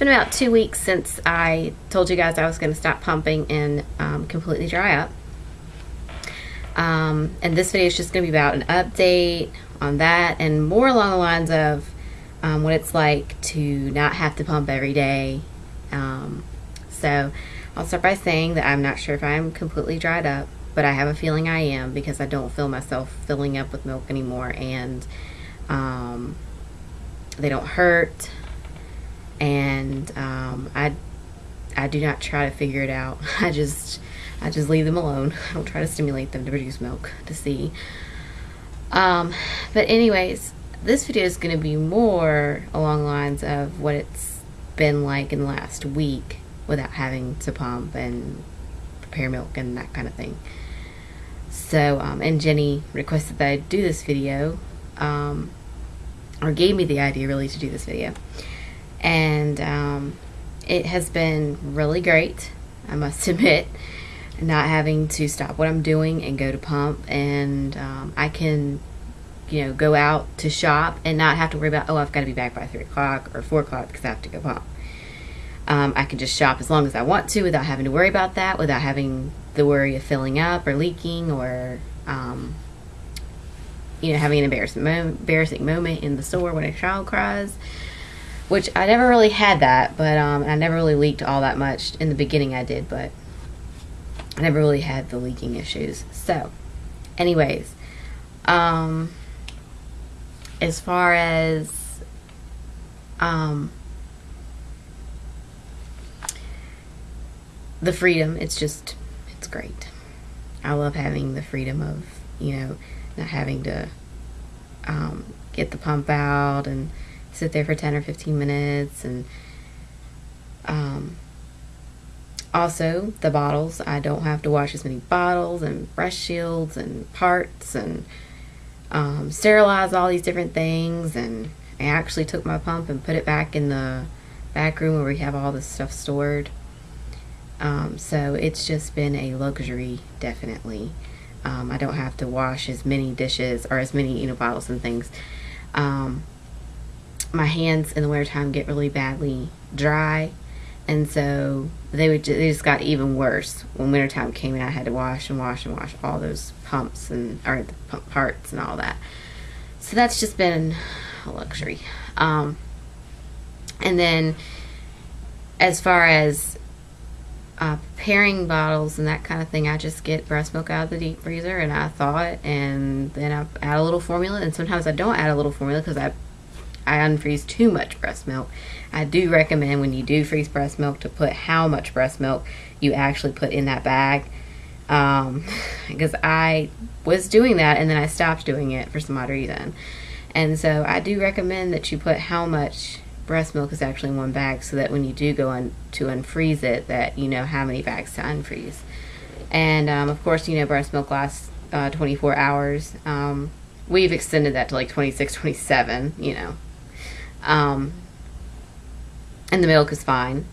been about 2 weeks since I told you guys I was going to stop pumping and completely dry up. And this video is just going to be about an update on that and more along the lines of what it's like to not have to pump every day. So I'll start by saying that I'm not sure if I'm completely dried up, but I have a feeling I am because I don't feel myself filling up with milk anymore, and they don't hurt, and I do not try to figure it out. I just leave them alone. I don't try to stimulate them to produce milk to see. But anyways, this video is going to be more along the lines of what it's been like in the last week without having to pump and prepare milk and that kind of thing. So, and Jenny requested that I do this video, or gave me the idea really to do this video. And it has been really great, I must admit, not having to stop what I'm doing and go to pump. And I can, go out to shop and not have to worry about, I've got to be back by 3 o'clock or 4 o'clock because I have to go pump. I can just shop as long as I want to without having to worry about that, without having the worry of filling up or leaking or, having an embarrassing moment in the store when a child cries, which I never really had that, but I never really leaked all that much. In the beginning I did, but I never really had the leaking issues. So, anyways, as far as, the freedom, it's great. I love having the freedom of, not having to get the pump out and sit there for 10 or 15 minutes. And also the bottles, I don't have to wash as many bottles and breast shields and parts and sterilize all these different things. And I actually took my pump and put it back in the back room where we have all this stuff stored. So it's just been a luxury, definitely. I don't have to wash as many dishes or as many, bottles and things. My hands in the wintertime get really badly dry, and so they just got even worse when wintertime came and I had to wash and wash and wash all those pumps or the pump parts and all that. So that's just been a luxury. And then as far as preparing bottles and that kind of thing, I just get breast milk out of the deep freezer and I thaw it, and then I add a little formula. And sometimes I don't add a little formula because I unfreeze too much breast milk. I do recommend when you do freeze breast milk to put how much breast milk you actually put in that bag, because I was doing that and then I stopped doing it for some odd reason. And so I do recommend that you put how much breast milk is actually in one bag, so that when you do go to unfreeze it, that you know how many bags to unfreeze. And of course, breast milk lasts 24 hours. We've extended that to like 26, 27, and the milk is fine.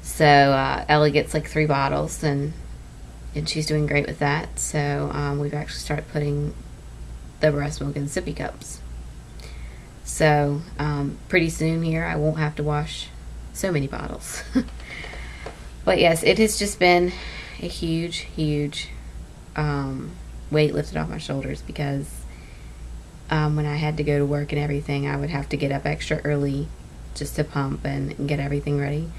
So Ellie gets like 3 bottles, and she's doing great with that. So we've actually started putting the breast milk in sippy cups. So pretty soon here I won't have to wash so many bottles. But yes, it has just been a huge weight lifted off my shoulders, because when I had to go to work and everything, I would have to get up extra early just to pump and get everything ready.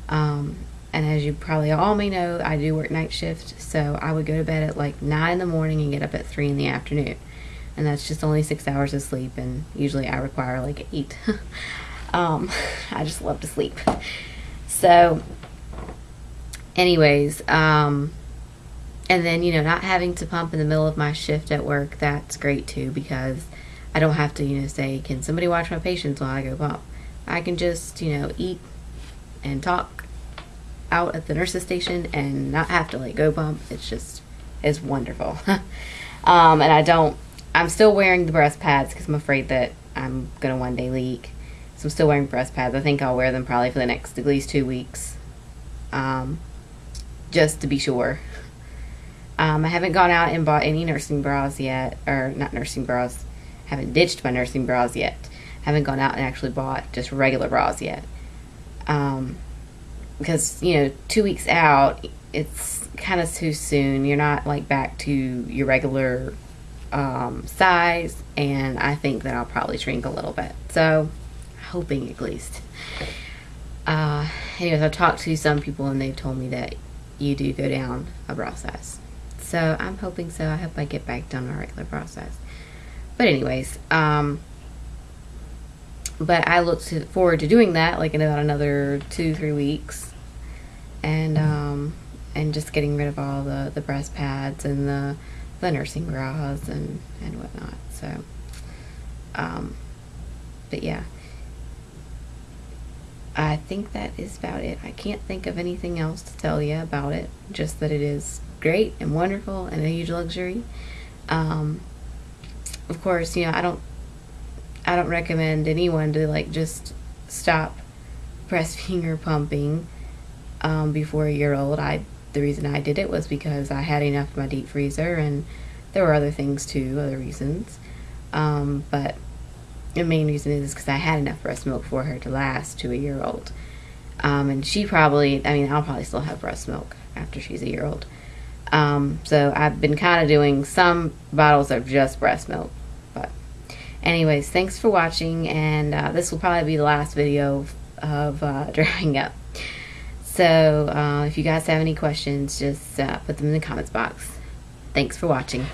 And as you probably all may know, I do work night shift, so I would go to bed at like 9 in the morning and get up at 3 in the afternoon. And that's just only 6 hours of sleep, and usually I require like 8. I just love to sleep. So anyways, and then, not having to pump in the middle of my shift at work, that's great too, because I don't have to, say, can somebody watch my patients while I go pump? I can just, eat and talk out at the nurse's station and not have to go pump. It's wonderful. And I'm still wearing the breast pads because I'm afraid that I'm going to one day leak. So I'm still wearing breast pads. I think I'll wear them probably for the next at least 2 weeks. Just to be sure. I haven't gone out and bought any nursing bras yet. Or not nursing bras. Haven't ditched my nursing bras yet. Haven't gone out and actually bought just regular bras yet. Because, you know, 2 weeks out, it's kind of too soon. You're not like back to your regular size, and I think that I'll probably shrink a little bit. So, hoping at least. Anyways, I've talked to some people and they've told me that you do go down a bra size. So, I'm hoping so. I hope I get back down to my regular bra size. But anyways, but I look forward to doing that, like in about another 2-3 weeks, and just getting rid of all the breast pads and the nursing bras and whatnot. So, but yeah, I think that is about it. I can't think of anything else to tell you about it. Just that it is great and wonderful and a huge luxury. Of course, you know, I don't recommend anyone to like just stop breastfeeding or pumping before a year old. The reason I did it was because I had enough in my deep freezer, and there were other things too, other reasons. But the main reason is because I had enough breast milk for her to last to a year old. And she probably, I mean, I'll probably still have breast milk after she's a year old. So I've been kind of doing some bottles of just breast milk. But anyways, thanks for watching, and this will probably be the last video of drying up. So if you guys have any questions, just put them in the comments box. Thanks for watching.